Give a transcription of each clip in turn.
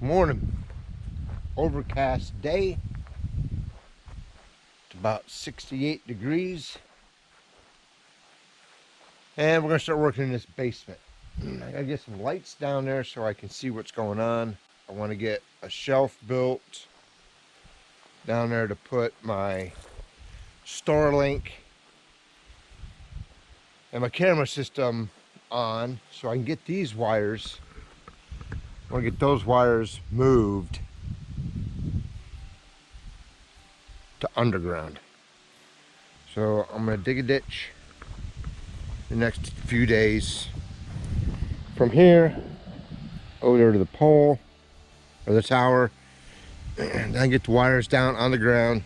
morning. Overcast day. It's about 68 degrees. And we're going to start working in this basement. I got to get some lights down there so I can see what's going on. I want to get a shelf built down there to put my Starlink and my camera system on so I can get these wires. I want to get those wires moved to underground. So I'm going to dig a ditch the next few days from here over to the pole or the tower, and then get the wires down on the ground,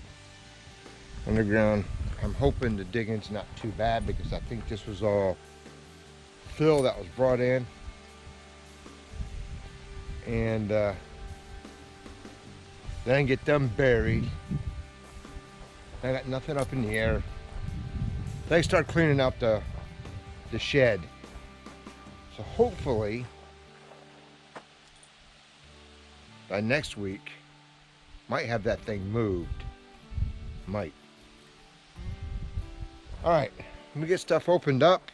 underground. I'm hoping the digging's not too bad because I think this was all fill that was brought in, and then get them buried. I got nothing up in the air. Then I start cleaning out the shed. So hopefully by next week, might have that thing moved. Might. All right, let me get stuff opened up.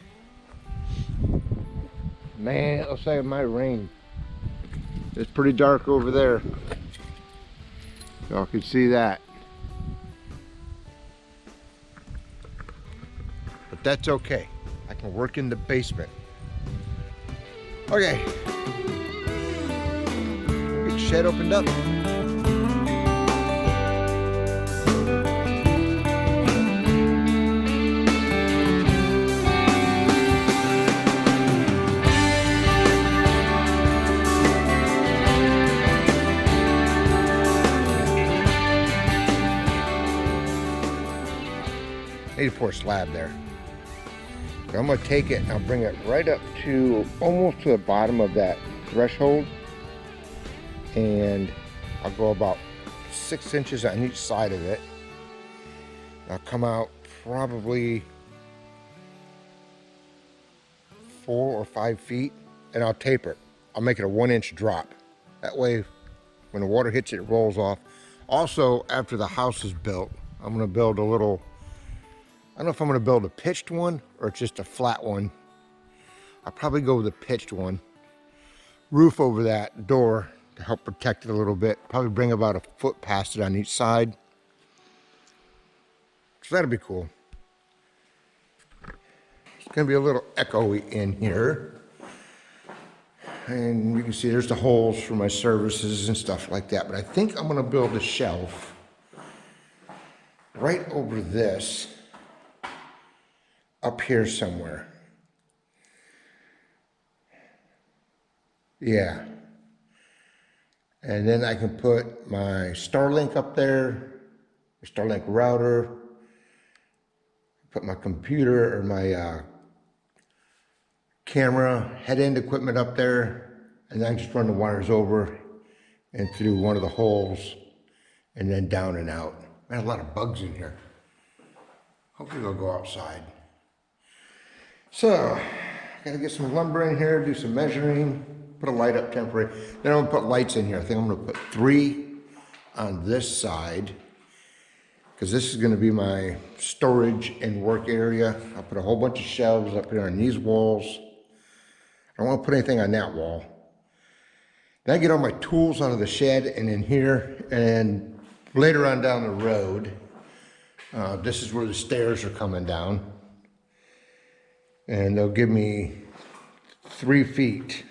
Man, it looks like it might rain. It's pretty dark over there. Y'all can see that. But that's okay. I can work in the basement. Okay. Get the shed opened up. I need to pour a slab there. But I'm gonna take it and I'll bring it right up to almost to the bottom of that threshold, and I'll go about 6 inches on each side of it. I'll come out probably 4 or 5 feet, and I'll taper it. I'll make it a 1-inch drop. That way, when the water hits it, it rolls off. Also, after the house is built, I'm gonna build a little, I don't know if I'm gonna build a pitched one or just a flat one. I'll probably go with a pitched one. Roof over that door to help protect it a little bit. Probably bring about a foot past it on each side. So that'll be cool. It's gonna be a little echoey in here. And you can see there's the holes for my services and stuff like that. But I think I'm gonna build a shelf right over this, up here somewhere. Yeah. And then I can put my Starlink up there, my Starlink router, put my computer or my camera head-end equipment up there, and then just run the wires over and through one of the holes and then down and out. There's a lot of bugs in here. Hopefully they'll go outside. So, gotta get some lumber in here, do some measuring, put a light up temporary. Then I'm gonna put lights in here. I think I'm gonna put 3 on this side, because this is gonna be my storage and work area. I'll put a whole bunch of shelves up here on these walls. I don't wanna put anything on that wall. Then I get all my tools out of the shed and in here, and later on down the road, this is where the stairs are coming down. And they'll give me 3 feet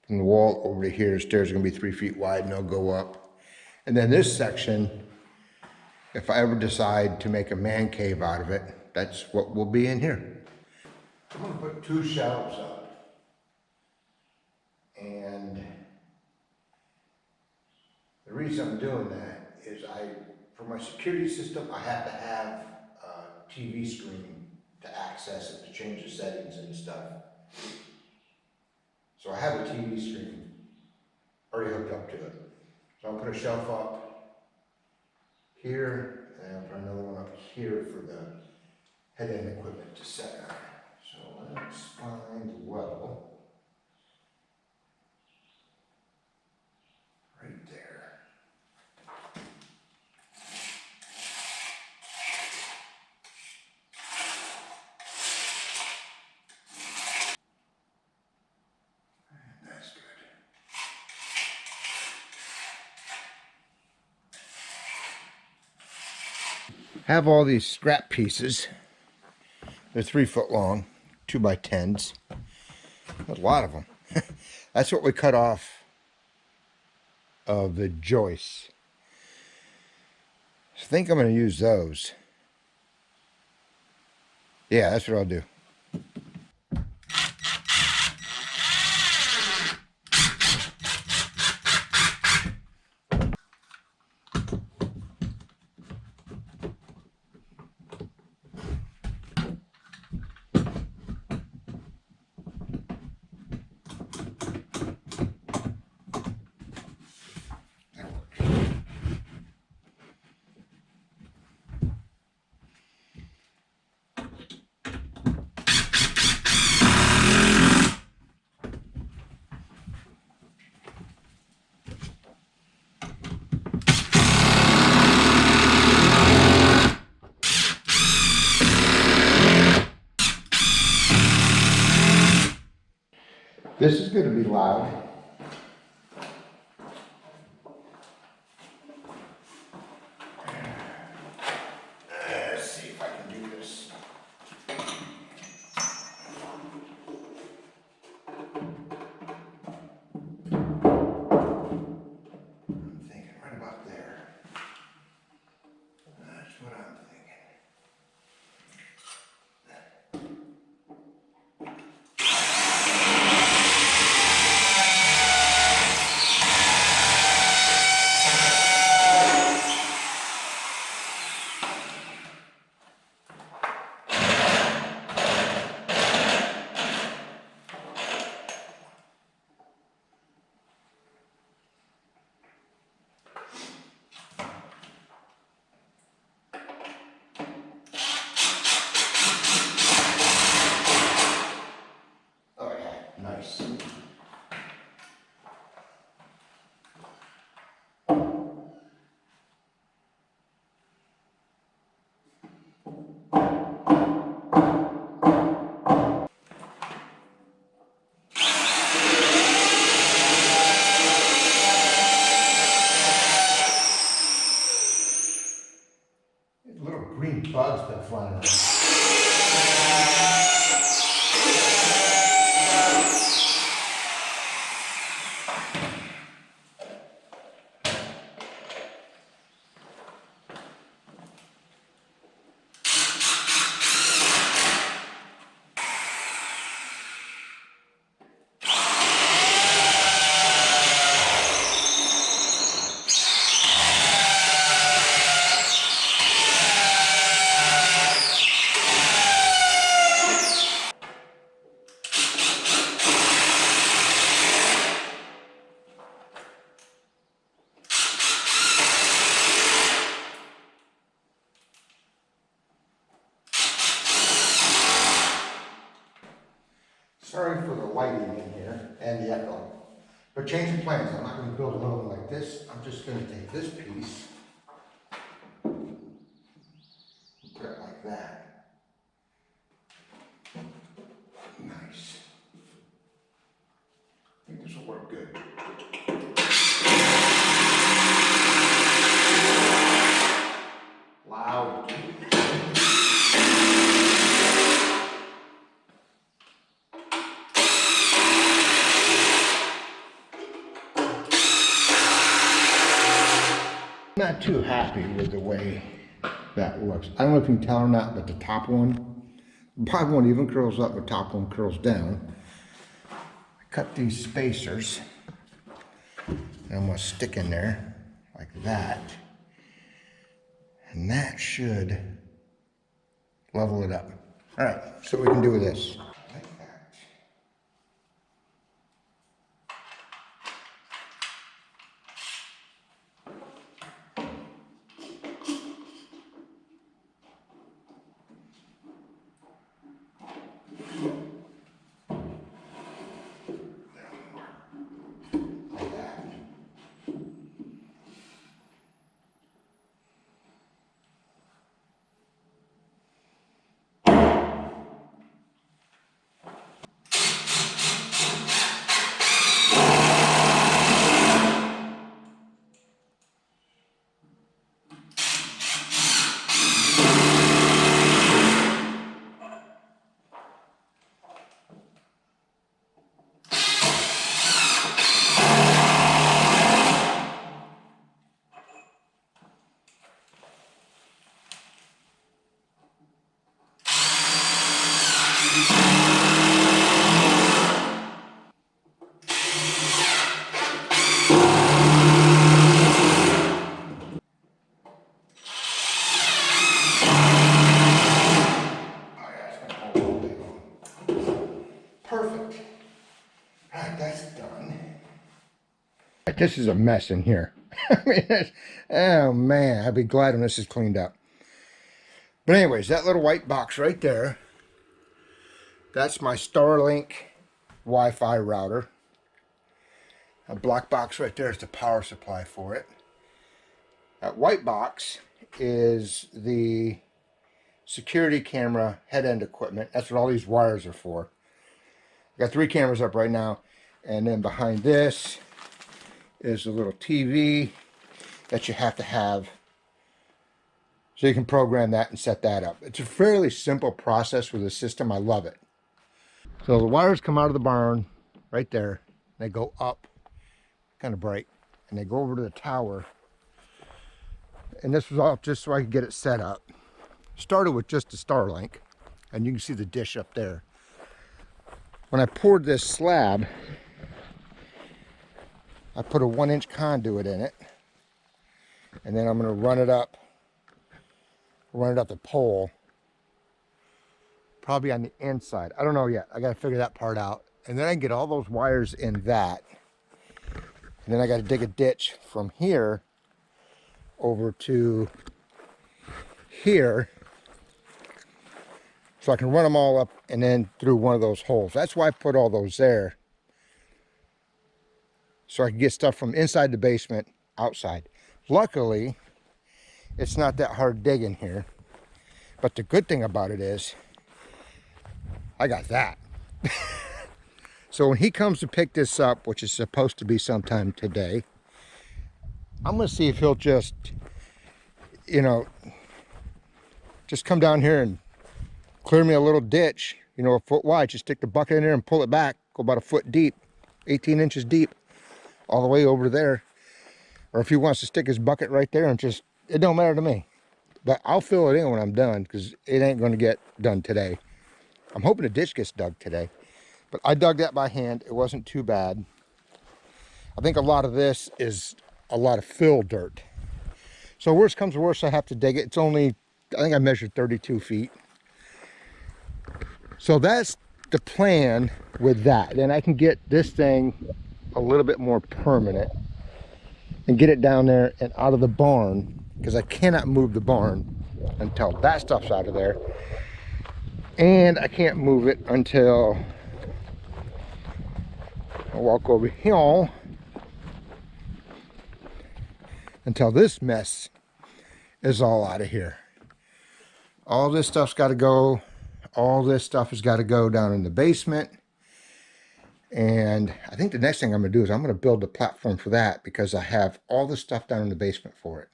from the wall over to here. The stairs are gonna be 3 feet wide and they'll go up. And then this section, if I ever decide to make a man cave out of it, that's what will be in here. I'm gonna put 2 shelves up. And the reason I'm doing that is for my security system, I have to have a TV screen to access it, to change the settings and stuff. So I have a TV screen already hooked up to it. So I'll put a shelf up here, and I'll put another one up here for the head-end equipment to set on. So let's find well. Have all these scrap pieces. They're 3 foot long, 2x10s. A lot of them. That's what we cut off of the joists. I think I'm going to use those. Yeah, that's what I'll do. This is going to be loud. Let's see if I can do this. I'm thinking right about there. That's what I'm thinking. Oh yeah, nice. Little green bugs been flying around. Sorry for the lighting in here and the echo. But changing plans, I'm not going to build another one like this. I'm just going to take this piece, put it like that. Nice. I think this will work good. Loud. Not too happy with the way that looks. I don't know if you can tell or not, but the top one, the bottom one even curls up, the top one curls down. I cut these spacers, and I'm gonna stick in there like that. And that should level it up. All right, so what we can do with this. Like that. Like that. All right, that's done. This is a mess in here. I mean, oh man, I'd be glad when this is cleaned up. But anyways, that little white box right there, that's my Starlink Wi-Fi router. A black box right there is the power supply for it. That white box is the security camera head end equipment. That's what all these wires are for. I got 3 cameras up right now, and then behind this is a little TV that you have to have so you can program that and set that up. It's a fairly simple process with the system. I love it. So the wires come out of the barn right there. They go up, kind of bright, and they go over to the tower. And this was all just so I could get it set up. Started with just the Starlink, and you can see the dish up there. When I poured this slab, I put a 1-inch conduit in it, and then I'm going to run it up the pole, probably on the inside. I don't know yet. I got to figure that part out. And then I can get all those wires in that. And then I got to dig a ditch from here over to here, so I can run them all up and then through one of those holes. That's why I put all those there, so I can get stuff from inside the basement outside. Luckily, it's not that hard digging here. But the good thing about it is, I got that. So when he comes to pick this up, which is supposed to be sometime today, I'm going to see if he'll just, you know, just come down here and clear me a little ditch, you know, a foot wide. Just stick the bucket in there and pull it back, go about a foot deep, 18 inches deep, all the way over there. Or if he wants to stick his bucket right there and just, it don't matter to me. But I'll fill it in when I'm done, because it ain't going to get done today. I'm hoping the ditch gets dug today. But I dug that by hand. It wasn't too bad. I think a lot of this is a lot of fill dirt. So worst comes to worst, I have to dig it. It's only, I think I measured 32 feet. So that's the plan with that. Then I can get this thing a little bit more permanent and get it down there and out of the barn, because I cannot move the barn until that stuff's out of there. And I can't move it until I walk over here, until this mess is all out of here. All this stuff's got to go. All this stuff has got to go down in the basement. And I think the next thing I'm going to do is I'm going to build a platform for that, because I have all the stuff down in the basement for it.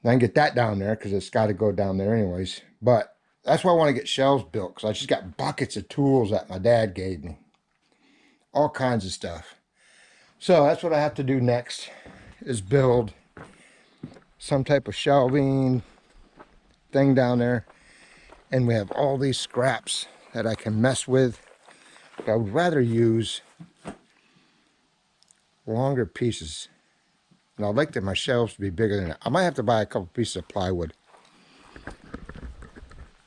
And I can get that down there because it's got to go down there anyways. But that's why I want to get shelves built, because I just got buckets of tools that my dad gave me. All kinds of stuff. So that's what I have to do next, is build some type of shelving thing down there. And we have all these scraps that I can mess with. But I would rather use longer pieces. And I'd like my shelves to be bigger than that. I might have to buy a couple pieces of plywood.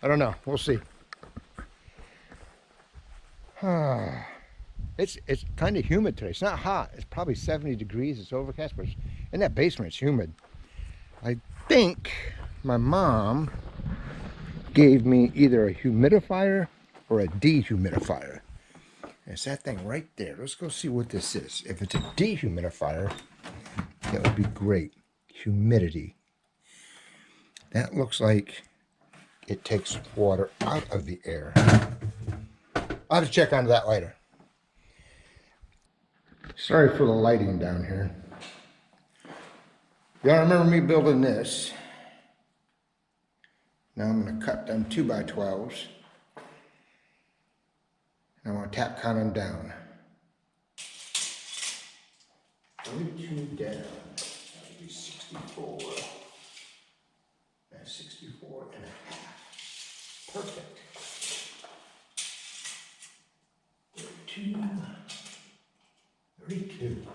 I don't know. We'll see. It's kind of humid today. It's not hot. It's probably 70 degrees. It's overcast, but in that basement, it's humid. I think my mom gave me either a humidifier or a dehumidifier. And it's that thing right there. Let's go see what this is. If it's a dehumidifier, that would be great. Humidity. That looks like it takes water out of the air. I'll have to check onto that later. Sorry for the lighting down here. Y'all remember me building this. Now I'm going to cut them 2x12s. And I'm going to tap count them down. 32 down. That would be 64. That's 64 and a half. Perfect. 32. 32.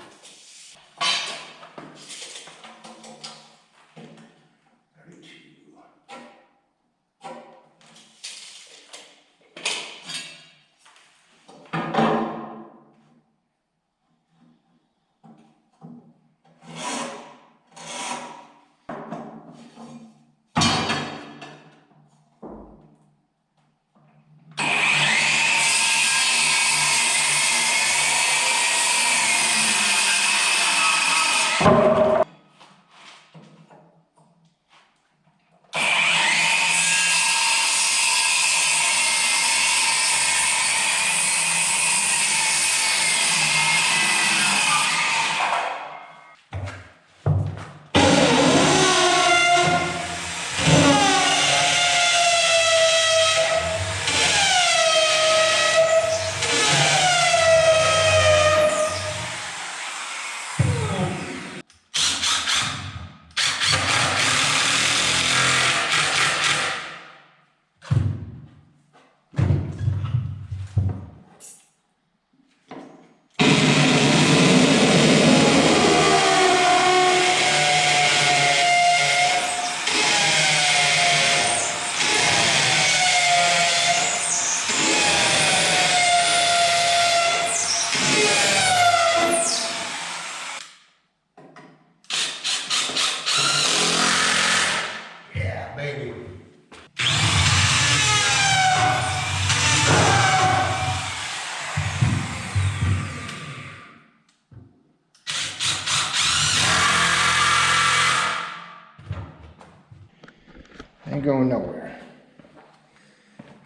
going nowhere.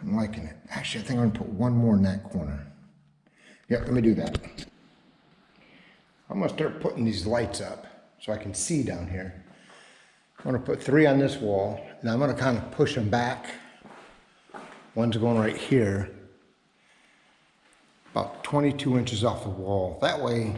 I'm liking it. Actually, I think I'm gonna put one more in that corner. Yep, let me do that. I'm gonna start putting these lights up so I can see down here. I'm gonna put 3 on this wall, and I'm gonna kind of push them back. One's going right here, about 22 inches off the wall. That way,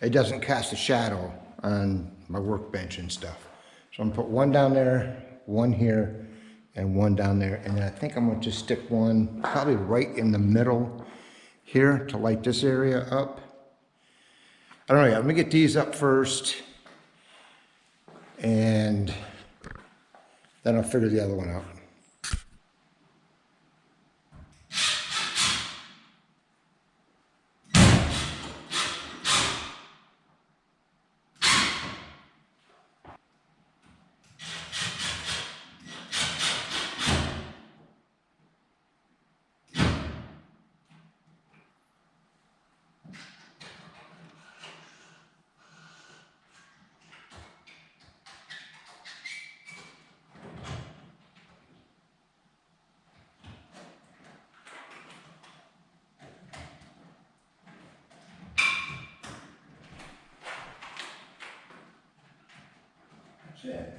it doesn't cast a shadow on my workbench and stuff. So I'm gonna put 1 down there, 1 here, and 1 down there. And then I think I'm gonna just stick 1 probably right in the middle here to light this area up. I don't know yet. Let me get these up first, and then I'll figure the other one out. That's it.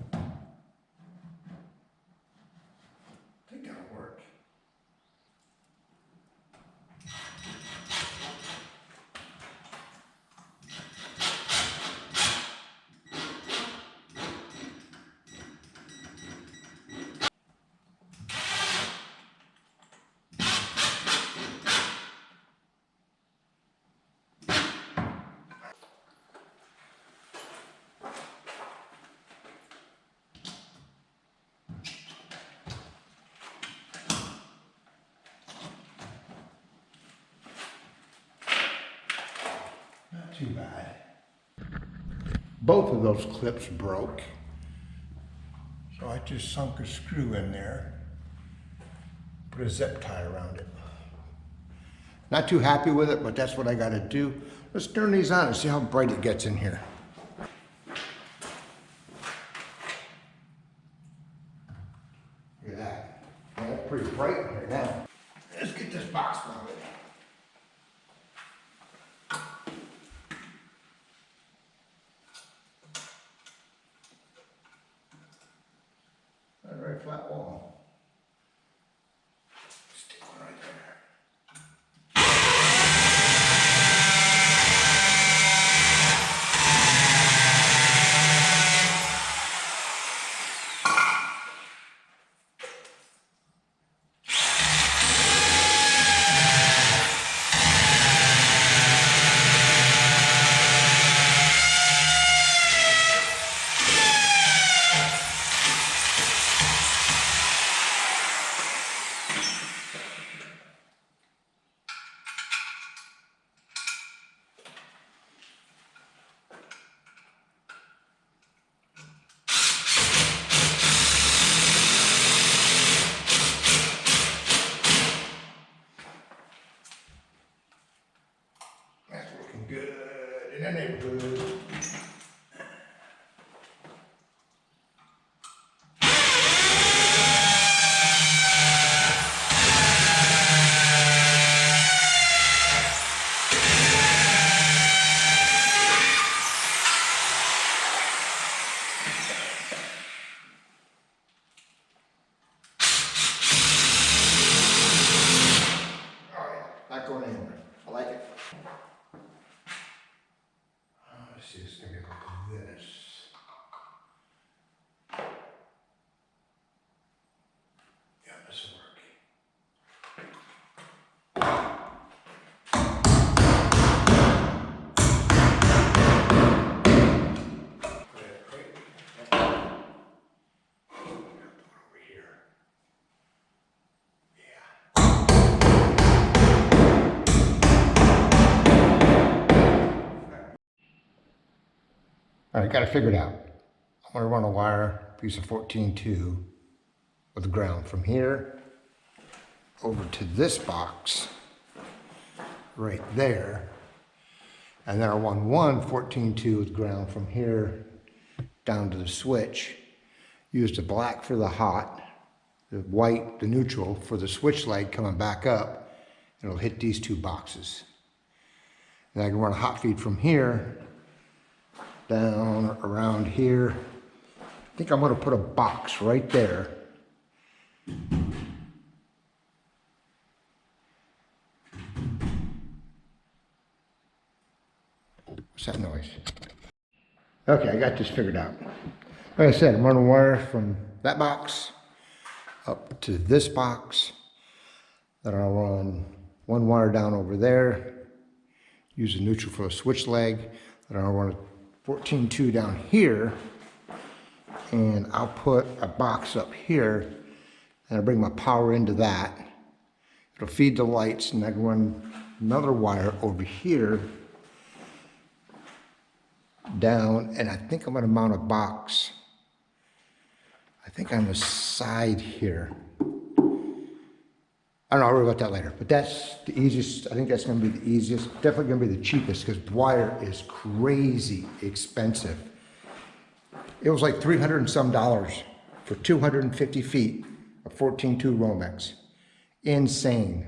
I think that'll work. Not too bad. Both of those clips broke, so I just sunk a screw in there, put a zip tie around it. Not too happy with it, but that's what I gotta do. Let's turn these on and see how bright it gets in here. Look at that. Well, that's pretty bright in here now. Let's get this box mounted. Very flat wall. Stick one right there. Good in the neighborhood. Oh yeah, not going anywhere. I like it. Let's see, it's gonna be like this. Yeah, this will work. Over here. Yeah. All right, got it figured out. I'm gonna run a wire, piece of 14-2 with ground from here over to this box right there. And then I run one 14-2 with ground from here down to the switch. Use the black for the hot, the white, the neutral for the switch light coming back up. And it'll hit these two boxes. And I can run a hot feed from here down around here. I think I'm going to put a box right there. What's that noise? Okay, I got this figured out. Like I said, I'm running wire from that box up to this box. Then I'll run one wire down over there. Use the neutral for a switch leg. Then I'll run a 14-2 down here. And I'll put a box up here. And I'll bring my power into that. It'll feed the lights, and I can run another wire over here down, and I think I'm going to mount a box, I think on the side here. I don't know, I'll worry about that later, but that's the easiest. I think that's going to be the easiest, definitely going to be the cheapest, because wire is crazy expensive. It was like $300 and some for 250 feet of 14-2 Romex. Insane.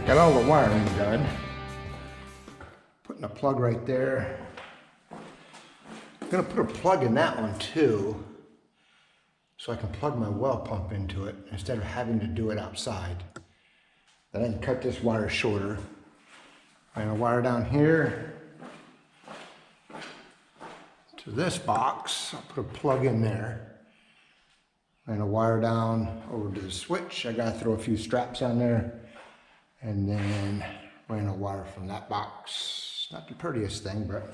Got all the wiring done. Putting a plug right there. I'm gonna put a plug in that one too, so I can plug my well pump into it instead of having to do it outside. Then I can cut this wire shorter. I'm gonna wire down here to this box. I'll put a plug in there. I'm gonna wire down over to the switch. I gotta throw a few straps on there. And then ran a wire from that box. Not the prettiest thing, but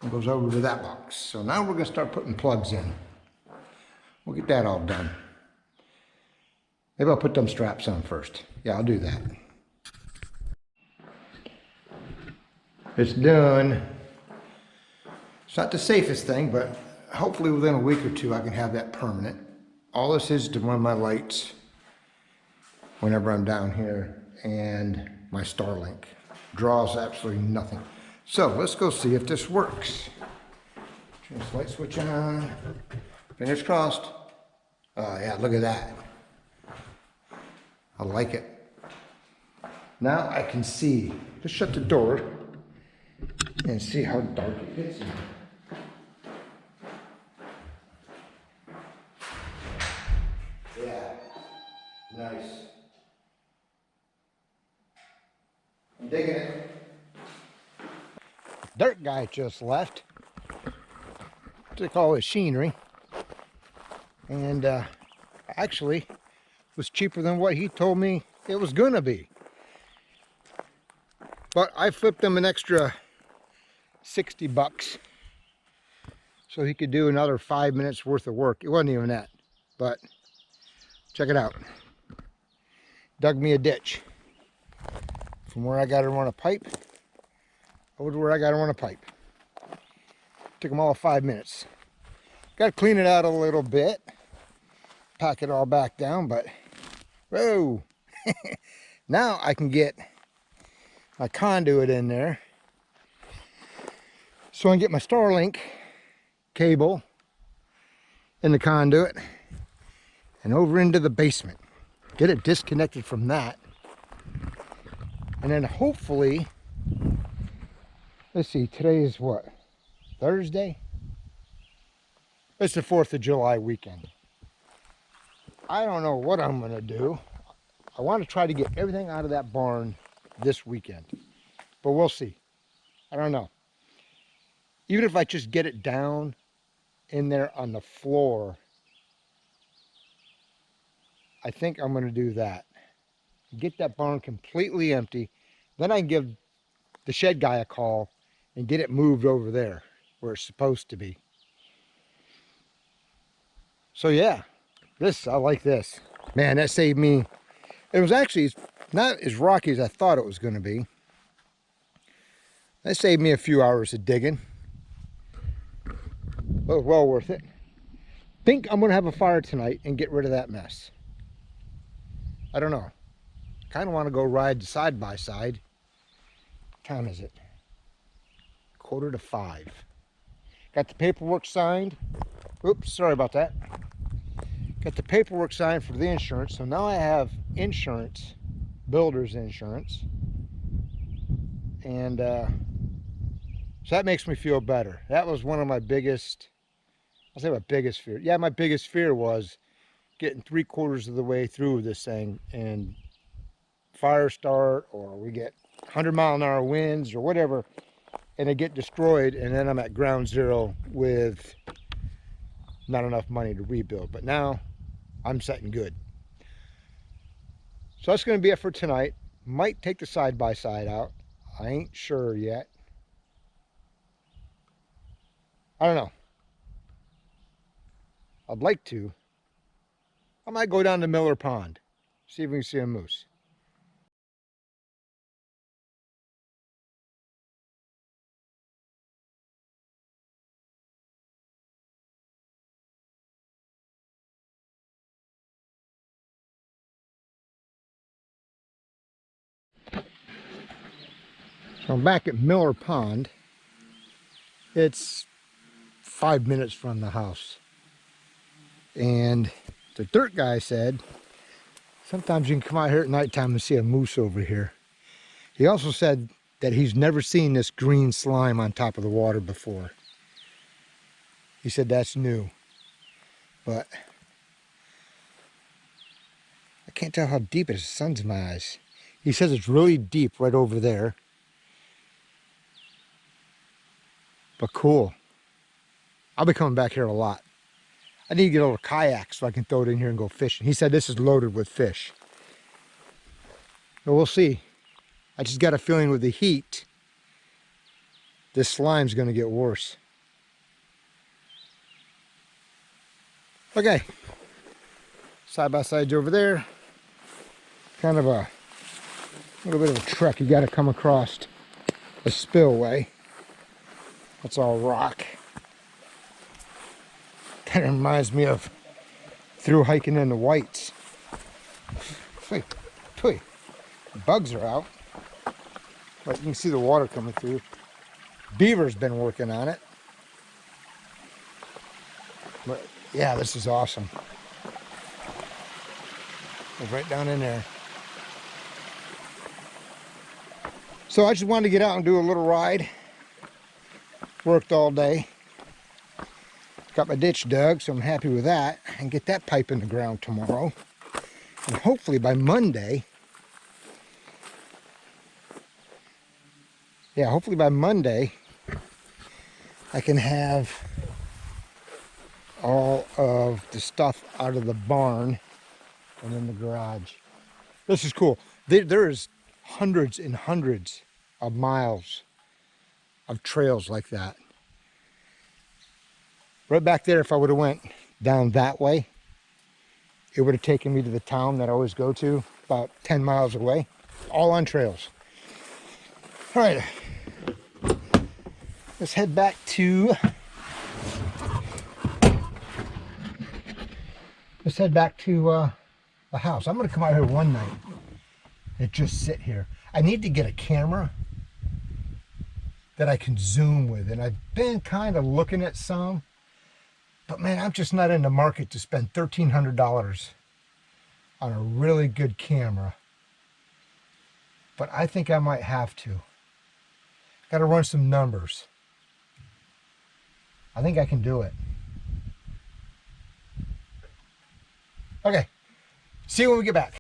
it goes over to that box. So now we're gonna start putting plugs in. We'll get that all done. Maybe I'll put them straps on first. Yeah, I'll do that. It's done. It's not the safest thing, but hopefully within a week or two I can have that permanent. all this is to run my lights whenever I'm down here, and my Starlink draws absolutely nothing. So let's go see if this works. Turn this light switch on. Fingers crossed. Oh yeah, look at that. I like it. Now I can see. Just shut the door and see how dark it gets in here. Yeah, nice. I'm digging it. Dirt guy just left. Took all his scenery. And actually was cheaper than what he told me it was gonna be. But I flipped him an extra 60 bucks so he could do another 5 minutes worth of work. It wasn't even that, but check it out. Dug me a ditch from where I got to run a pipe over to where I got to run a pipe. Took them all 5 minutes. Got to clean it out a little bit, pack it all back down, but whoa. Now I can get my conduit in there so I can get my Starlink cable in the conduit and over into the basement. Get it disconnected from that. And then hopefully, let's see, today is what? Thursday? It's the 4th of July weekend. I don't know what I'm gonna do. I want to try to get everything out of that barn this weekend, but we'll see. I don't know. Even if I just get it down in there on the floor, I think I'm going to do that. Get that barn completely empty. Then I can give the shed guy a call and get it moved over there where it's supposed to be. So yeah, I like this. Man, that saved me. It was actually not as rocky as I thought it was going to be. That saved me a few hours of digging. It was well worth it. Think I'm going to have a fire tonight and get rid of that mess. I don't know. Kind of want to go ride side by side. What time is it? 4:45. Got the paperwork signed. Oops, sorry about that. Got the paperwork signed for the insurance. So now I have insurance, builder's insurance. And so that makes me feel better. That was one of my biggest, I'll say my biggest fear. Yeah, my biggest fear was getting 3/4 of the way through this thing and fire start, or we get 100-mile-an-hour winds or whatever, and they get destroyed, and then I'm at ground zero with not enough money to rebuild. But now I'm setting good. So that's going to be it for tonight. Might take the side-by-side out. I ain't sure yet. I don't know. I'd like to. I might go down to Miller Pond, see if we can see a moose. So I'm back at Miller Pond. It's 5 minutes from the house. And the dirt guy said, sometimes you can come out here at nighttime and see a moose over here. He also said that he's never seen this green slime on top of the water before. He said that's new. But I can't tell how deep it is. The sun's in my eyes. He says it's really deep right over there. But cool. I'll be coming back here a lot. I need to get a little kayak so I can throw it in here and go fishing. He said this is loaded with fish. But we'll see. I just got a feeling with the heat, this slime's going to get worse. Okay. Side-by-side's over there. Kind of a little bit of a trek. You got to come across a spillway. That's all rock. That reminds me of through hiking in the whites. Pwee, pwee. Bugs are out. But you can see the water coming through. Beaver's been working on it. But yeah, this is awesome. It's right down in there. So I just wanted to get out and do a little ride. Worked all day. Got my ditch dug, so I'm happy with that. And get that pipe in the ground tomorrow. And hopefully by Monday, hopefully by Monday, I can have all of the stuff out of the barn and in the garage. This is cool. There's hundreds and hundreds of miles of trails like that. Right back there, if I would have went down that way, it would have taken me to the town that I always go to, about 10 miles away, all on trails. All right, let's head back to the house. I'm gonna come out here one night and just sit here. I need to get a camera that I can zoom with, and I've been kind of looking at some, but man, I'm just not in the market to spend $1,300 on a really good camera. But I think I might have to. Got to run some numbers. I think I can do it. Okay, see you when we get back.